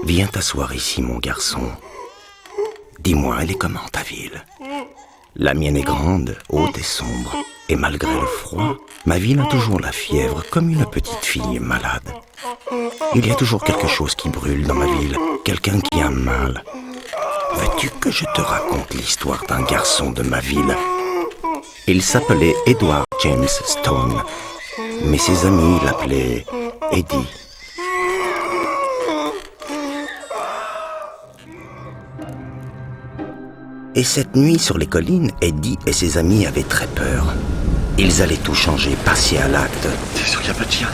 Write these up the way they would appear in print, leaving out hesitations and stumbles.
Viens t'asseoir ici, mon garçon. Dis-moi, elle est comment ta ville? La mienne est grande, haute et sombre. Et malgré le froid, ma ville a toujours la fièvre comme une petite fille malade. Il y a toujours quelque chose qui brûle dans ma ville, quelqu'un qui a mal. Veux-tu que je te raconte l'histoire d'un garçon de ma ville? Il s'appelait Edward James Stone, mais ses amis l'appelaient Eddie. Et cette nuit sur les collines, Eddie et ses amis avaient très peur. Ils allaient tout changer, passer à l'acte. T'es sûr qu'il n'y a pas de chien?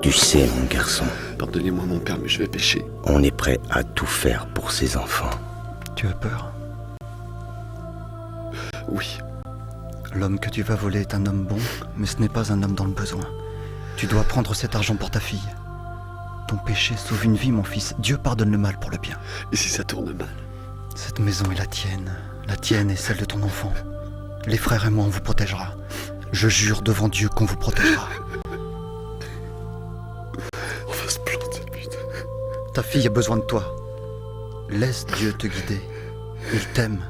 Tu sais, mon garçon, Pardonnez-moi mon père, mais je vais pêcher. on est prêt à tout faire pour ses enfants. Tu as peur? Oui. L'homme que tu vas voler est un homme bon, mais ce n'est pas un homme dans le besoin. Tu dois prendre cet argent pour ta fille. Ton péché sauve une vie, mon fils. Dieu pardonne le mal pour le bien. Et si ça tourne mal? Cette maison est la tienne et celle de ton enfant. Les frères et moi, on vous protégera. Je jure devant Dieu qu'on vous protégera. On va se planter, putain. Ta fille a besoin de toi. Laisse Dieu te guider. Il t'aime.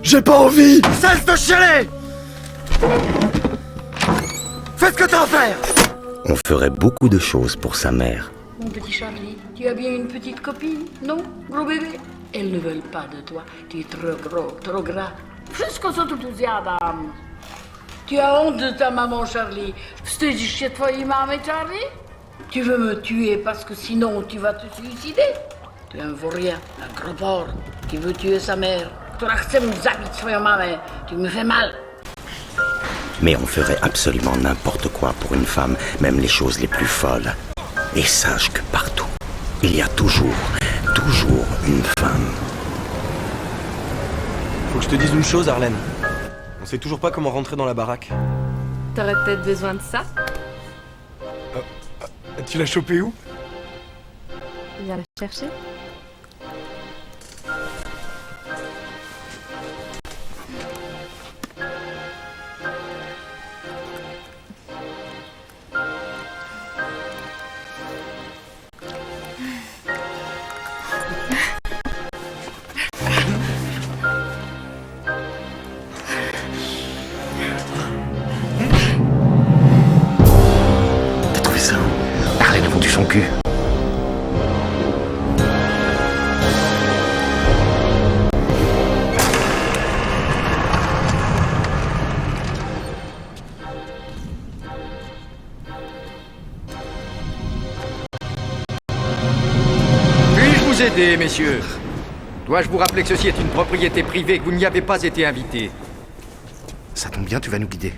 J'ai pas envie! Cesse de chialer! Fais ce que t'as à faire! On ferait beaucoup de choses pour sa mère. Mon petit Charlie, tu as bien une petite copine, non, gros bébé? Elles ne veulent pas de toi. Tu es trop gros, trop gras. Wszystko co tu zjadam. Tu as honte de ta maman, Charlie. Wstydzisz się twojej mamy, Charlie? Tu veux me tuer parce que sinon tu vas te suicider? Tu es un vaurien, un gros porc qui veut tuer sa mère, która chce mu zabić swoją mamę. Tu me fais mal. Mais on ferait absolument n'importe quoi pour une femme, même les choses les plus folles. Et sache que partout, il y a toujours une femme. Faut que je te dise une chose, Arlène. On sait toujours pas comment rentrer dans la baraque. T'aurais peut-être besoin de ça. Tu l'as chopé où? Viens la chercher. T'as trouvé ça où? Arlène a vendu son cul. Puis-je vous aider, messieurs? Dois-je vous rappeler que ceci est une propriété privée et que vous n'y avez pas été invités? Ça tombe bien, tu vas nous guider.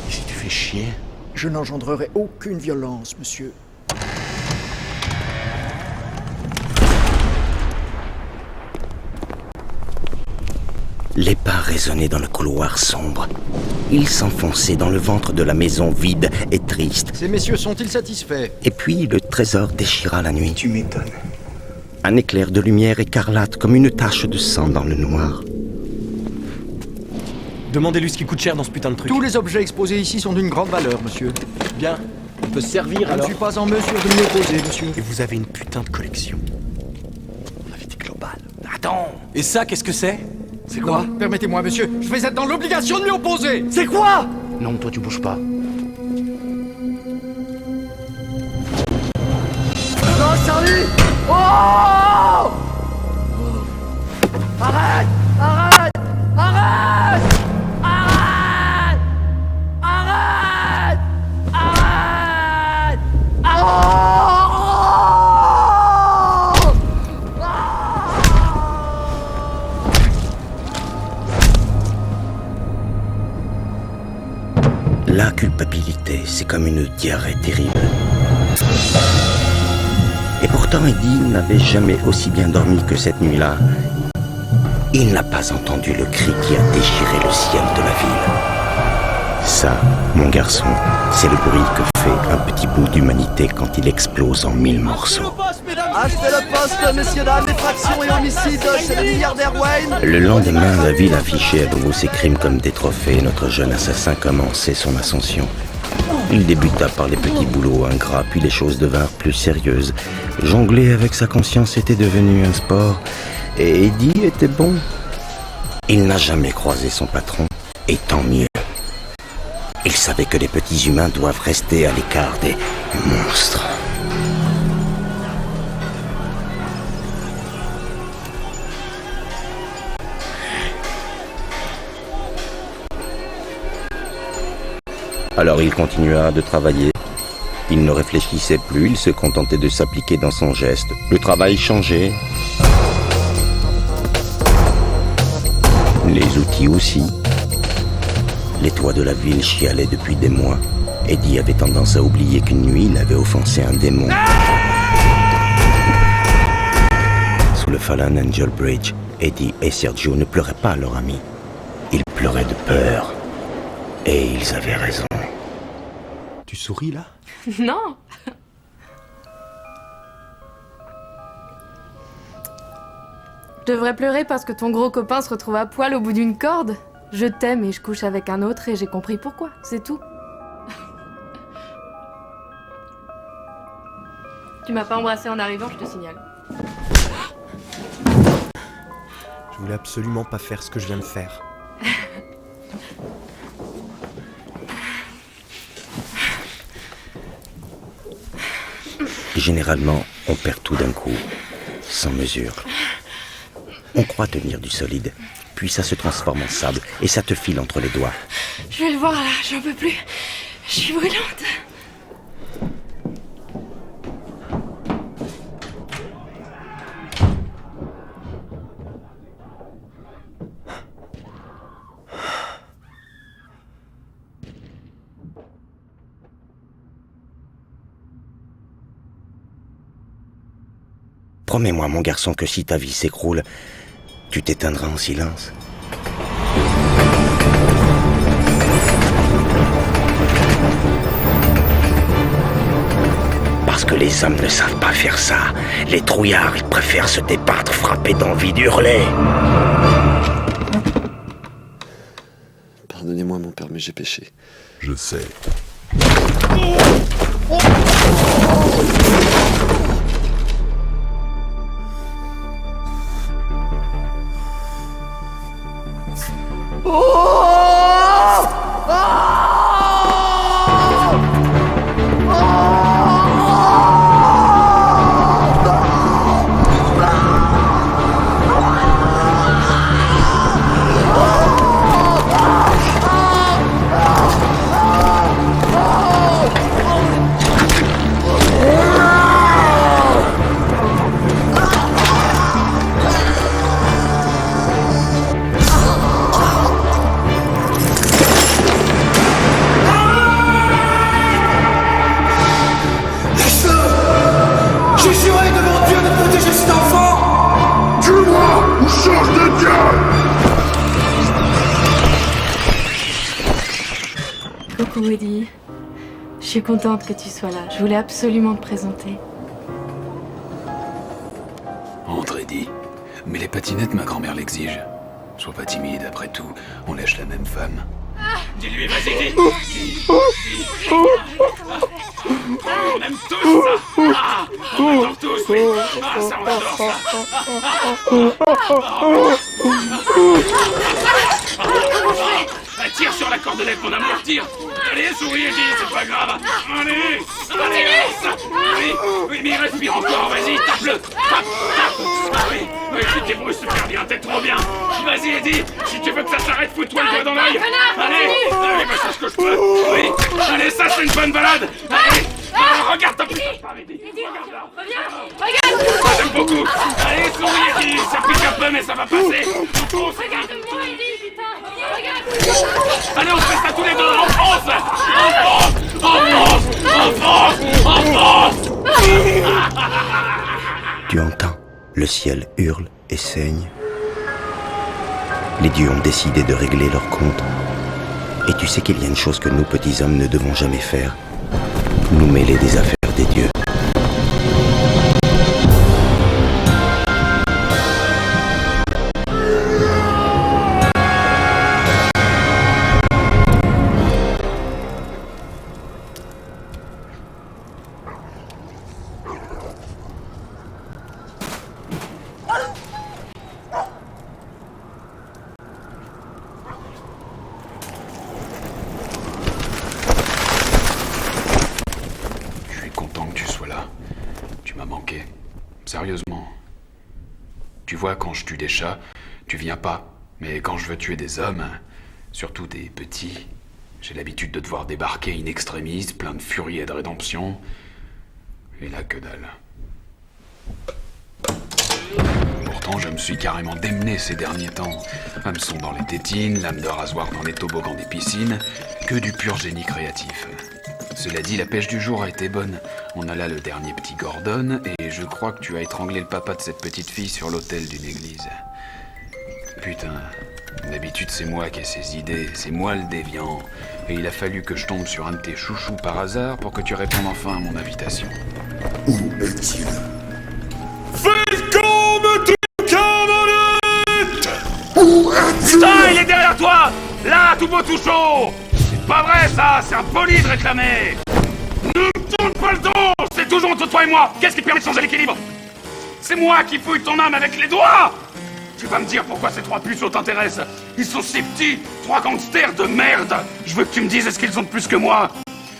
Et si tu fais chier? Je n'engendrerai aucune violence, monsieur. Les pas résonnaient dans le couloir sombre. Ils s'enfonçaient dans le ventre de la maison vide et triste. Ces messieurs sont-ils satisfaits? Et puis le trésor déchira la nuit. Tu m'étonnes. Un éclair de lumière écarlate comme une tache de sang dans le noir. Demandez-lui ce qui coûte cher dans ce putain de truc. Tous les objets exposés ici sont d'une grande valeur, monsieur. Bien. On peut se servir Je ne alors. suis pas en mesure de m'y opposer, monsieur. Et vous avez une putain de collection. On avait dit global. Attends. Et ça, qu'est-ce que c'est? C'est quoi? Permettez-moi, monsieur, je vais être dans l'obligation de m'y opposer. C'est quoi? Non, toi tu bouges pas. Non, Charlie! Oh! Arrête! Arrête! Arrête! Arrête! Arrête! Arrête! La culpabilité, c'est comme une diarrhée terrible. Et pourtant, Eddie n'avait jamais aussi bien dormi que cette nuit-là. il n'a pas entendu le cri qui a déchiré le ciel de la ville. Ça, mon garçon, c'est le bruit que fait un petit bout d'humanité quand il explose en 1000 morceaux. Achetez le poste, messieurs, dames, effraction et homicide chez le milliardaire Wayne. Le lendemain, la ville affichait à nouveau ses crimes comme des trophées. Notre jeune assassin commençait son ascension. Il débuta par les petits boulots ingrats, puis les choses devinrent plus sérieuses. Jongler avec sa conscience était devenu un sport, et Eddie était bon. Il n'a jamais croisé son patron, et tant mieux. Il savait que les petits humains doivent rester à l'écart des monstres. Alors il continua de travailler. Il ne réfléchissait plus, il se contentait de s'appliquer dans son geste. Le travail changeait. Les outils aussi. Les toits de la ville chialaient depuis des mois. Eddie avait tendance à oublier qu'une nuit, il avait offensé un démon. Sous le Fallen Angel Bridge, Eddie et Sergio ne pleuraient pas leur ami. Ils pleuraient de peur. Et ils avaient raison. Tu souris là? Non. Je devrais pleurer parce que ton gros copain se retrouve à poil au bout d'une corde. Je t'aime et je couche avec un autre et j'ai compris pourquoi, c'est tout. Tu m'as pas embrassé en arrivant, je te signale. Je voulais absolument pas faire ce que je viens de faire. Généralement, on perd tout d'un coup, sans mesure. On croit tenir du solide, puis ça se transforme en sable et ça te file entre les doigts. Je vais le voir là, j'en peux plus. Je suis brûlante. Promets-moi, mon garçon, que si ta vie s'écroule, tu t'éteindras en silence. Parce que les hommes ne savent pas faire ça. Les trouillards, ils préfèrent se débattre, frapper d'envie d'hurler. Pardonnez-moi, mon père, mais j'ai péché. Je sais. Coucou Eddie. Je suis contente que tu sois là. Je voulais absolument te présenter. Entre, Eddie. Mais les patinettes, ma grand-mère l'exige. Sois pas timide, après tout, on lèche la même femme. Dis-lui, vas-y, dis. On aime tous ça. Ah, on adore tous, oui. Ah, ça, on adore ça. Tire sur la cordelette, mon amour, tire. Allez, souris, Eddie, c'est pas grave. Allez, ça. Oui, mais respire encore, vas-y, tape-le. Tape. Ah oui, tu te débrouilles super bien, t'es trop bien. Vas-y, Eddie, si tu veux que ça s'arrête, fous-toi le doigt dans l'œil. Allez, bah c'est ce que je peux. Oui, allez, ça c'est une bonne balade. Allez, regarde ta putain. Eddie, regarde. Ça j'aime beaucoup. Allez, souris, Eddie, ça pique un peu, mais ça va passer. Regarde-moi, Eddie, putain. Regarde. Allez, on fait ça tous les deux, en France. En France. Tu entends, le ciel hurle et saigne. Les dieux ont décidé de régler leur compte. Et tu sais qu'il y a une chose que nous, petits hommes, ne devons jamais faire. Nous mêler des affaires des dieux. Sérieusement. Tu vois, quand je tue des chats, tu viens pas. Mais quand je veux tuer des hommes, surtout des petits, j'ai l'habitude de devoir débarquer in extremis, plein de furie et de rédemption. Et là, que dalle. Pourtant, je me suis carrément démené ces derniers temps. Hameçon dans les tétines, lame de rasoir dans les toboggans des piscines, que du pur génie créatif. Cela dit, la pêche du jour a été bonne. On a là le dernier petit Gordon, et je crois que tu as étranglé le papa de cette petite fille sur l'autel d'une église. Putain, d'habitude c'est moi qui ai ces idées, c'est moi le déviant. Et il a fallu que je tombe sur un de tes chouchous par hasard pour que tu répondes enfin à mon invitation. Où est-il? Faites comme tu camarades! Où est-il? Ça, il est derrière toi! Là, tout beau, tout chaud! C'est pas vrai, ça! C'est impoli de réclamer! Ne me tourne pas le dos! C'est toujours entre toi et moi! Qu'est-ce qui te permet de changer l'équilibre? C'est moi qui fouille ton âme avec les doigts! Tu vas me dire pourquoi ces trois puceaux t'intéressent? Ils sont si petits! Trois gangsters de merde! Je veux que tu me dises, est-ce qu'ils ont de plus que moi?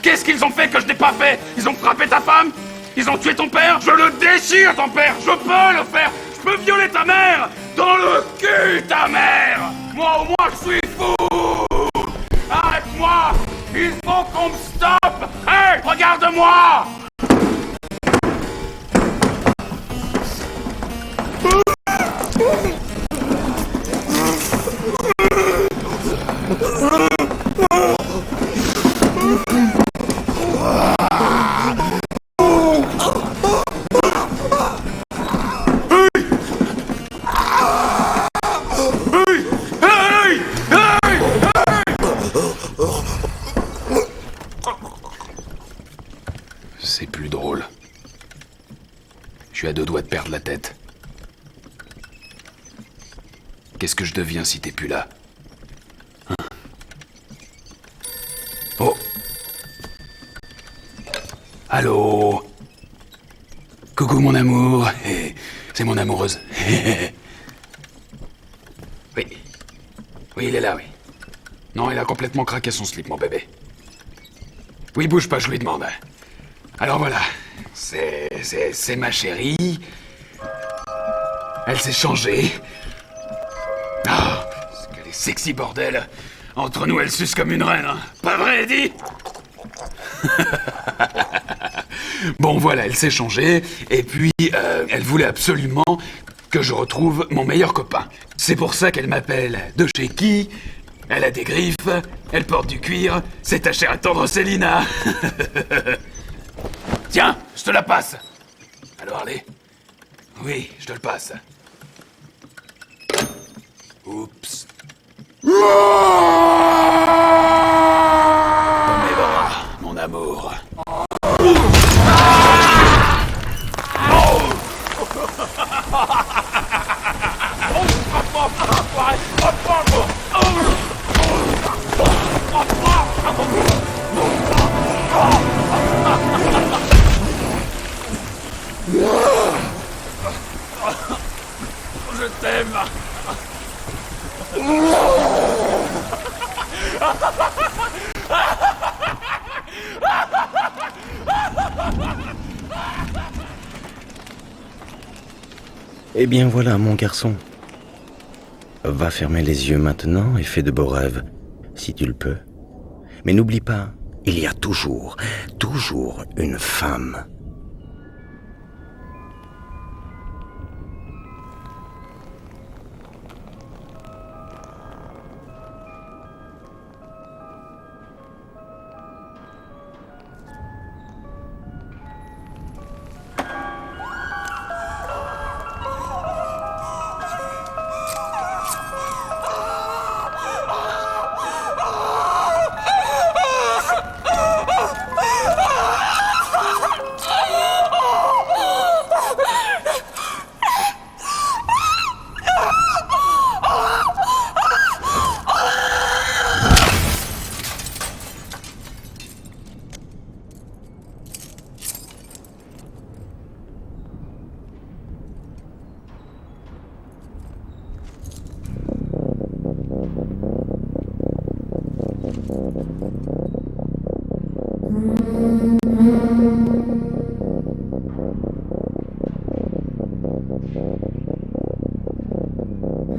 Qu'est-ce qu'ils ont fait que je n'ai pas fait? Ils ont frappé ta femme? Ils ont tué ton père? Je le déchire, ton père! Je peux le faire! Je peux violer ta mère! Dans le cul, ta mère! Moi, au moins, je suis fou! Arrête-moi! Il faut qu'on me stoppe! Hey! Regarde-moi! C'est plus drôle. Je suis à deux doigts de perdre la tête. Qu'est-ce que je deviens si t'es plus là? Hein? Oh! Allô? Coucou mon amour. C'est mon amoureuse. Oui. Oui, il est là, oui. Non, il a complètement craqué son slip, mon bébé. Oui, bouge pas, je lui demande. Alors voilà, c'est ma chérie. Elle s'est changée. Ah, ce qu'elle est sexy, bordel. Entre nous, elle suce comme une reine, hein. Pas vrai, Eddie? Bon, voilà, elle s'est changée. Et puis, elle voulait absolument que je retrouve mon meilleur copain. C'est pour ça qu'elle m'appelle de chez qui? Elle a des griffes, elle porte du cuir. C'est ta chère à tendre, Célina. Tiens, je te la passe. Allô, Harley? Oui, je te le passe. Oups. Dans mes bras, mon amour. Je t'aime. Eh bien voilà, mon garçon. Va fermer les yeux maintenant et fais de beaux rêves, si tu le peux. Mais n'oublie pas, il y a toujours une femme.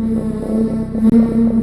Thank you.